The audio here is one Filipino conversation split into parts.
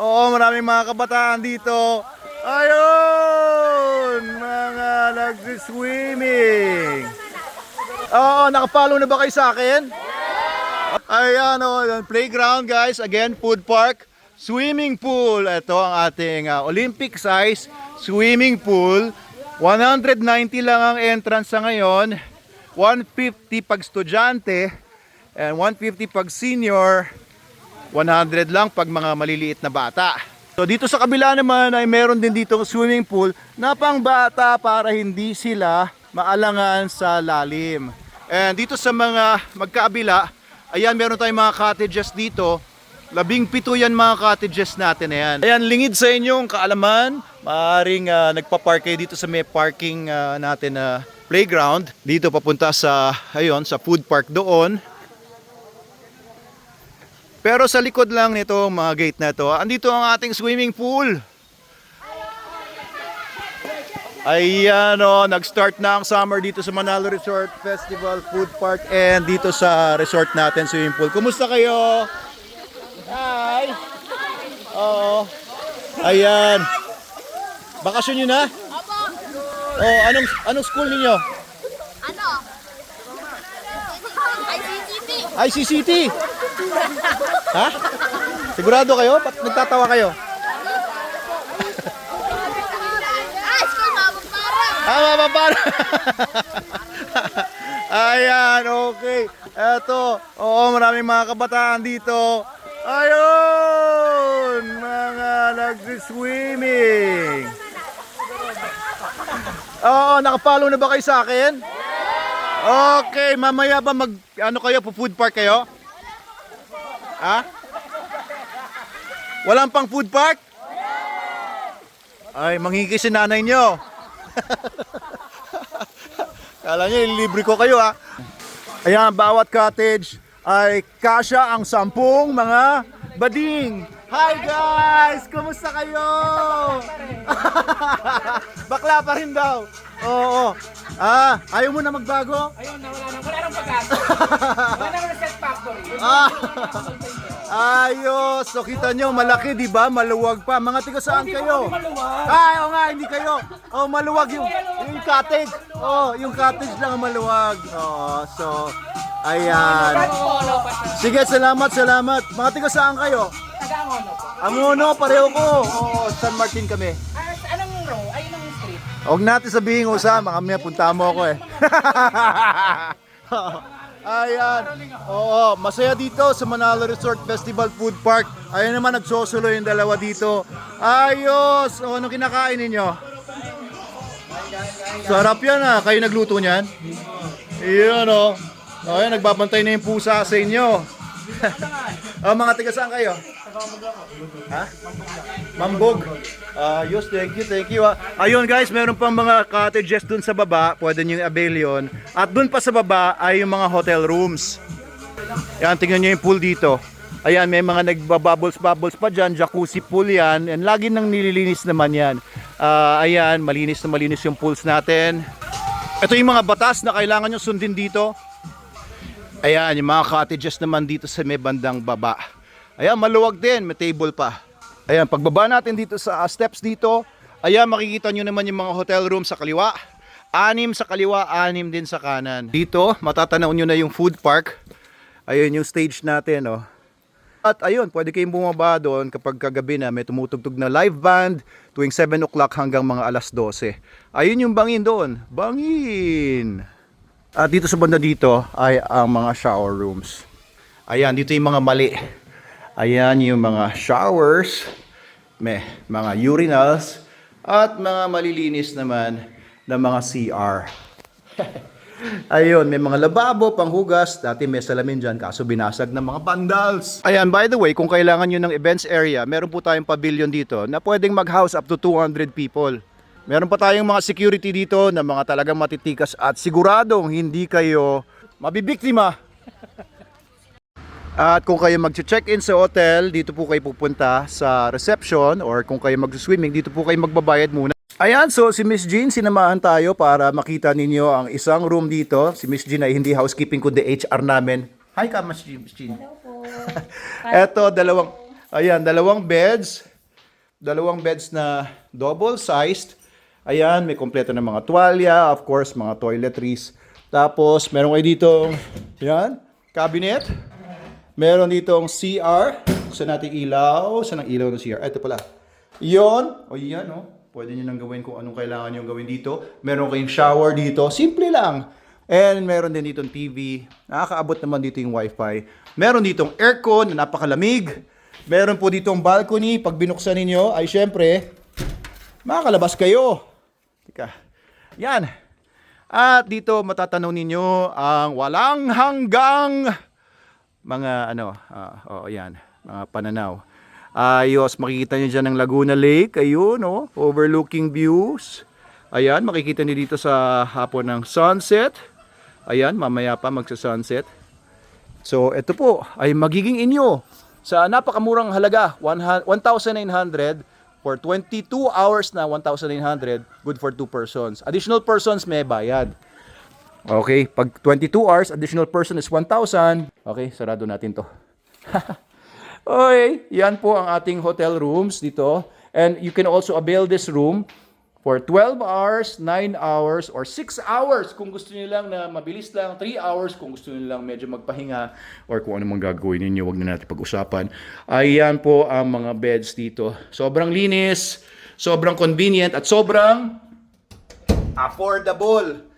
Oo, maraming mga kabataan dito. Ayun! Mga nagsi-swimming. Oo, nakapollow na ba kayo sa akin? Ayan o, playground guys. Again, food park, swimming pool. Ito ang ating Olympic size swimming pool. 190 lang ang entrance sa ngayon. 150 pag estudyante and 150 pag senior. 100 lang pag mga maliliit na bata. So dito sa kabila naman ay meron din dito swimming pool na pang bata para hindi sila maalangan sa lalim. And dito sa mga magkabila, ayan meron tayong mga cottages dito. 17 yan mga cottages natin. Ayan, lingid sa inyong kaalaman. Maaaring nagpa-park kayo dito sa may parking natin na playground. Dito papunta sa, ayun, sa food park doon. Pero sa likod lang nito, mga gate na to, andito ang ating swimming pool. Ayan o, nag-start na ang summer dito sa Manalo Resort Festival Food Park and dito sa resort natin, swimming pool. Kumusta kayo? Hi! Oo. Ayan. Bakasyon nyo na? Opo. Oh, anong school ninyo? Ano? ICCT. ICCT? Ha? Sigurado kayo? Ba't nagtatawa kayo? School Mabagpara. Mababara. Ayan, okay. Eto, oo, maraming mga kabataan dito. Ayun, mga nagsi-swimming. Oo, nakapollow na ba kayo sa akin? Okay, mamaya ba food park kayo? Ha? Walang pang food park? Ay, manghingi si nanay nyo. Kala nyo, ililibre ko kayo ha. Ayan, bawat cottage ay kasya ang 10 mga bading. Hi guys! Kumusta kayo? Bakla pa rin daw. Oo. Ayaw mo na magbago? Ayun na, wala nang pag-asa. Wala nang set factory. Ayos. So kita nyo, malaki di ba? Maluwag pa. Mga tiga saan kayo? Maluwag. Oo nga, hindi kayo. Oh, maluwag yung cottage. Oh, yung cottage lang ang maluwag. Oh, so ayan. Sige, salamat. Mga tiga saan kayo? Taga-Angono po. Angono, pareho ko. Oo, San Martin kami. Anong row? Ayun ang street. Huwag natin sabihin ko sa mamaya punta mo ako eh. Ayan. Oo, masaya dito sa Manalo Resort Festival Food Park. Ayan naman, nagsosulo yung dalawa dito. Ayos! O, anong kinakain ninyo? Sarap yan ah. Kayo nagluto niyan? Iyon o. Ayan, nagbabantay na yung pusa sa inyo. Mga tiga saan kayo? Ha? Mambog. Ayos, thank you. Ayun guys, meron pang mga cottages dun sa baba, pwede nyo i-avail yun. At dun pa sa baba ay yung mga hotel rooms. Yan, tingnan nyo yung pool dito. Ayan, may mga nagbabubbles pa dyan, jacuzzi pool yan. And lagi nang nililinis naman yan. Ayan, malinis na malinis yung pools natin. Ito yung mga batas na kailangan nyo sundin dito. Ayan, yung mga cottages naman dito sa may bandang baba. Ayan, maluwag din, may table pa. Ayan, pagbaba natin dito sa steps dito, ayan, makikita nyo naman yung mga hotel room sa kaliwa. 6 sa kaliwa, 6 din sa kanan. Dito, matatanaw nyo na yung food park. Ayun yung stage natin, oh. At ayun, pwede kayong bumaba doon kapag kagabi na may tumutugtog na live band tuwing 7 o'clock hanggang mga alas 12. Ayun yung bangin doon. Bangin! At dito sa banda dito ay ang mga shower rooms. Ayan, dito yung mga mali. Ayan yung mga showers, may mga urinals, at mga malilinis naman na mga CR. Ayun, may mga lababo, panghugas. Dati may salamin dyan, kaso binasag ng mga vandals. Ayan, by the way, kung kailangan nyo ng events area, meron po tayong pavilion dito na pwedeng mag-house up to 200 people. Meron pa tayong mga security dito na mga talagang matitikas at siguradong hindi kayo mabibiktima. At kung kayo mag-check-in sa hotel, dito po kayo pupunta sa reception, or kung kayo mag-swimming, dito po kayo magbabayad muna. Ayan, so si Miss Jean, sinamahan tayo para makita ninyo ang isang room dito. Si Miss Jean ay hindi housekeeping kundi HR namin. Hi ka, Miss Jean. Hello po. Eto, dalawang beds. Dalawang beds na double-sized. Ayan, may kompleto ng mga tuwalya, of course, mga toiletries. Tapos, meron kayo ditong, yan, cabinet. Meron ditong CR. Saan natin ilaw? Saan ang ilaw ng CR? Ito pala. Yon. O yan, no? Pwede nyo nang gawin kung anong kailangan nyo gawin dito. Meron kayong shower dito. Simple lang. And meron din ditong TV. Nakakaabot naman dito yung wifi. Meron ditong aircon na napakalamig. Meron po ditong balcony. Pag binuksan ninyo, ay syempre, makakalabas kayo. Teka. Yan. At dito matatanaw ninyo ang walang hanggang mga yan, mga pananaw. Ayos, makikita nyo dyan ang Laguna Lake. Ayun, overlooking views. Ayan, makikita nyo dito sa hapon ng sunset. Ayan, mamaya pa magsa-sunset. So, ito po ay magiging inyo sa napakamurang halaga, 1,900 for 22 hours na 1,900, good for 2 persons. Additional persons may bayad. Okay, pag 22 hours, additional person is 1,000. Okay, sarado natin to. Okay, yan po ang ating hotel rooms dito. And you can also avail this room for 12 hours, 9 hours, or 6 hours kung gusto niyo lang na mabilis lang, 3 hours kung gusto niyo lang medyo magpahinga, or kung ano mang gagawin niyo, wag na natin pag-usapan. Ayan po ang mga beds dito. Sobrang linis, sobrang convenient, at sobrang affordable.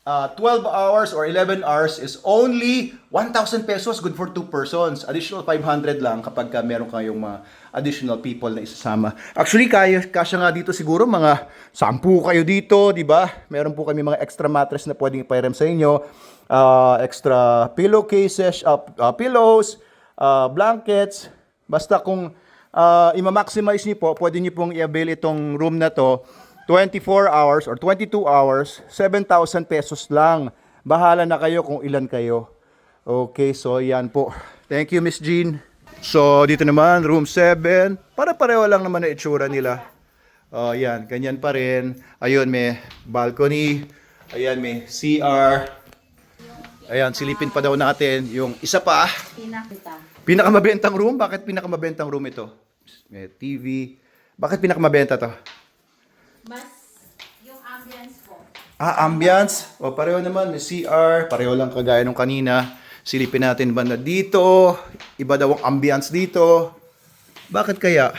12 hours or 11 hours is only 1,000 pesos, good for 2 persons. Additional 500 lang kapag meron kayong mga additional people na isasama. Actually, kasya nga dito siguro mga 10 kayo dito, di ba? Meron po kami mga extra mattress na pwedeng ipahiram sa inyo. Extra pillowcases, pillows, blankets. Basta kung i-maximize niyo po, pwede niyo pong i-avail itong room na to 24 hours or 22 hours, 7,000 pesos lang. Bahala na kayo kung ilan kayo. Okay, so yan po. Thank you, Miss Jean. So, dito naman, room 7. Para-pareho lang naman na itsura nila. Yan, ganyan pa rin. Ayun, may balcony. Ayan, may CR. Ayan, silipin pa daw natin yung isa pa. Pinakamabentang room? Bakit pinakamabentang room ito? May TV. Bakit pinakamabenta to? Mas yung ambience po. Ambience. O, pareho naman. May CR. Pareho lang kagaya nung kanina. Silipin natin banda dito. Iba daw ang ambience dito. Bakit kaya?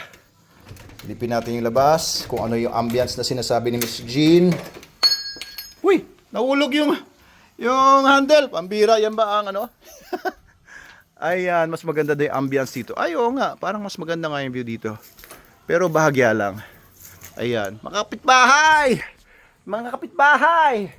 Silipin natin yung labas. Kung ano yung ambience na sinasabi ni Miss Jean. Uy! Nahulog yung handle. Pambira. Yan ba ang ano? Ayan. Mas maganda daw yung ambience dito. Ay, oo nga. Parang mas maganda nga yung view dito. Pero bahagya lang. Ayan. Mga kapitbahay! Mga kapitbahay!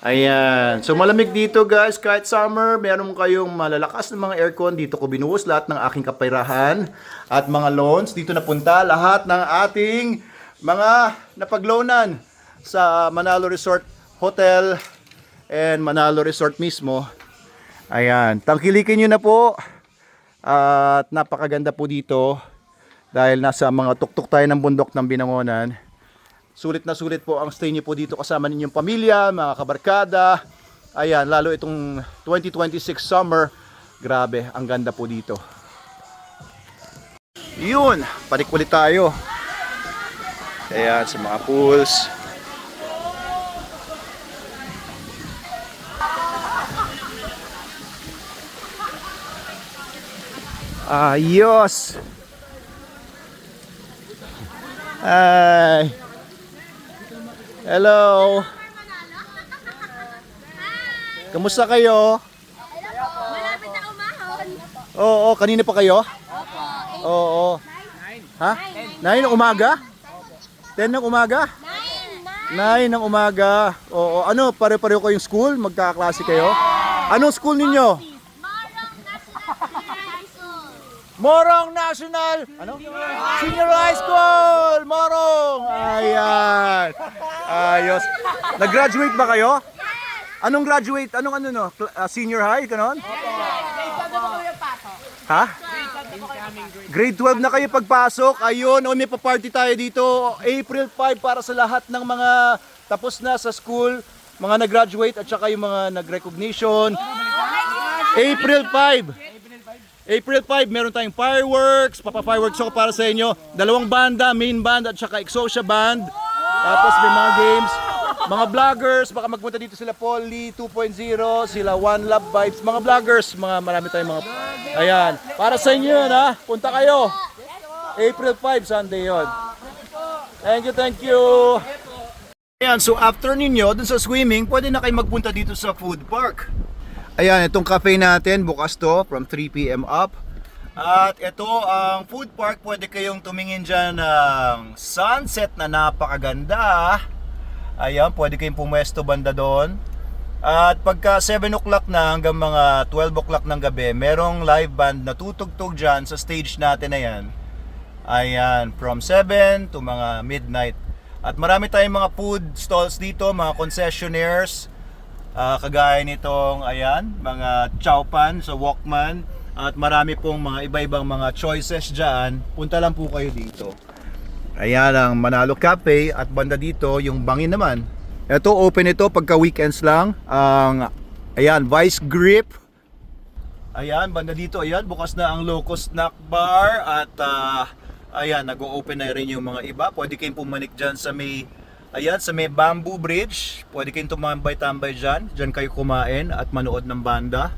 Ayan. So malamig dito guys. Kahit summer, meron kayong malalakas na mga aircon. Dito ko binuhos lahat ng aking kapirahan at mga loans. Dito napunta lahat ng ating mga napagloanan sa Manalo Resort Hotel and Manalo Resort mismo. Ayan. Tangkilikin nyo na po. At napakaganda po dito. Dahil nasa mga tuktok tayo ng bundok ng Binangonan. Sulit na sulit po ang stay niyo po dito kasama ninyong pamilya, mga kabarkada. Ayan, lalo itong 2026 summer. Grabe, ang ganda po dito. Yun, balik ulit tayo. Ayan, sa mga pools. Ayos! Hi. Hello. Kamusta kayo? Malapit na umahon. Oo, kanina pa kayo? Oo. Ha? 9 ng umaga? 10 ng umaga? 9 ng umaga. Oo. Ano, pare-pareho kayong school? Magkakaklase kayo? Anong school ninyo? Morong National. Ano? Senior High School. Morong. Ayan. Ayos. Nag-graduate ba kayo? Anong graduate? Anong ano no? Senior high kanon? Ha? Grade 12 na kayo pagpasok. Ayun, may pa-party tayo dito. April 5 para sa lahat ng mga tapos na sa school, mga nag-graduate at saka yung mga nag-recognition. April 5. April 5, meron tayong fireworks. Papa-fireworks ako para sa inyo. 2 banda, main band at saka Exosia band. Tapos may mga games. Mga vloggers, baka magpunta dito sila Polly 2.0, sila One Love Vibes. Mga vloggers, marami tayong mga... Ayan, para sa inyo yun ha. Punta kayo. April 5, Sunday yon. Thank you. Ayan, so after ninyo, dun sa swimming, pwede na kayo magpunta dito sa food park. Ayan, itong cafe natin, bukas to from 3 p.m. up. At ito ang food park, pwede kayong tumingin dyan ng sunset na napakaganda. Ayan, pwede kayong pumwesto banda doon. At pagka 7 o'clock na hanggang mga 12 o'clock ng gabi, merong live band na tutugtog dyan sa stage natin na yan. Ayan, from 7 to mga midnight. At marami tayong mga food stalls dito, mga concessionaires. Kagaya nitong, ayan, mga chowpan sa Walkman. At marami pong mga iba-ibang mga choices dyan. Punta lang po kayo dito. Ayan ang Manalo Cafe at banda dito yung Bangin naman. Ito open ito pagka weekends lang. Ang ayan, Vice Grip. Ayan, banda dito, ayan, bukas na ang Loco Snack Bar. At ayan, nag-o-open na rin yung mga iba. Pwede kayong pumanik dyan sa may, ayan, sa may Bamboo Bridge. Pwede kayong tumambay-tambay dyan. Dyan kayo kumain at manood ng banda.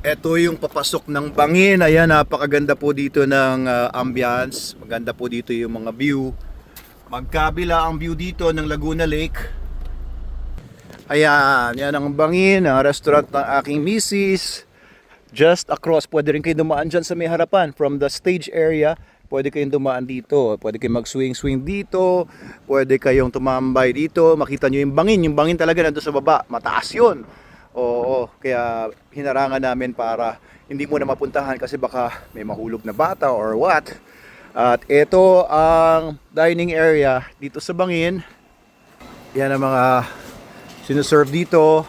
Ito yung papasok ng Bangin. Ayan, napakaganda po dito ng ambience. Maganda po dito yung mga view. Magkabila ang view dito ng Laguna Lake. Ayan, yan ang Bangin, ang restaurant ng aking misis. Just across, pwede rin kayo dumaan dyan sa may harapan. From the stage area, pwede kayong dumaan dito. Pwede kayong mag-swing-swing dito. Pwede kayong tumambay dito. Makita nyo yung Bangin. Yung Bangin talaga nandun sa baba. Mataas yun. Oo, kaya hinarangan namin para hindi mo na mapuntahan kasi baka may mahulog na bata or what. At ito ang dining area dito sa Bangin. Yan ang mga sinuserve dito.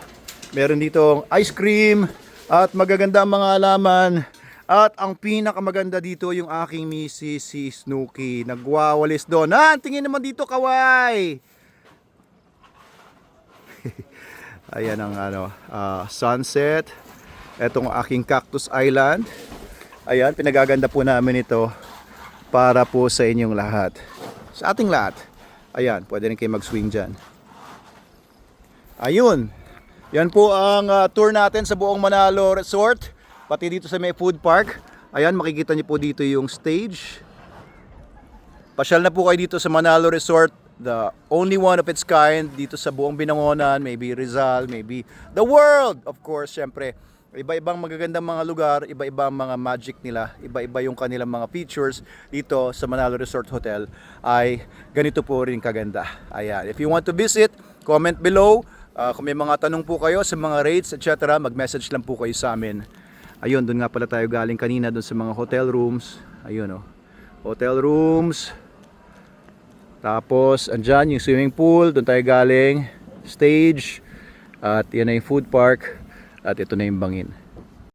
Meron ditong ice cream at magaganda ang mga halaman. At ang pinakamaganda dito yung aking misis, si Snooki. Nagwawalis doon. Tingin naman dito, kaway! Ayan ang sunset. Etong aking Cactus Island. Ayan, pinagaganda po namin ito para po sa inyong lahat. Sa ating lahat. Ayan, pwede rin kayo mag-swing dyan. Ayun. Yan po ang tour natin sa buong Manalo Resort. Pati dito sa may food park. Ayan, makikita niyo po dito yung stage. Pasyal na po kayo dito sa Manalo Resort. The only one of its kind dito sa buong Binangonan, maybe Rizal, maybe the world. Of course, syempre, iba-ibang magagandang mga lugar, iba-ibang mga magic nila, iba-iba yung kanilang mga features dito sa Manalo Resort Hotel ay ganito po rin kaganda. Ayan, if you want to visit, comment below. Kung may mga tanong po kayo sa mga rates, etc., mag-message lang po kayo sa amin. Ayun, doon nga pala tayo galing kanina doon sa mga hotel rooms. Ayun, oh. Hotel rooms. Tapos, andyan yung swimming pool, doon tayo galing, stage, at yan na yung food park, at ito na yung Bangin.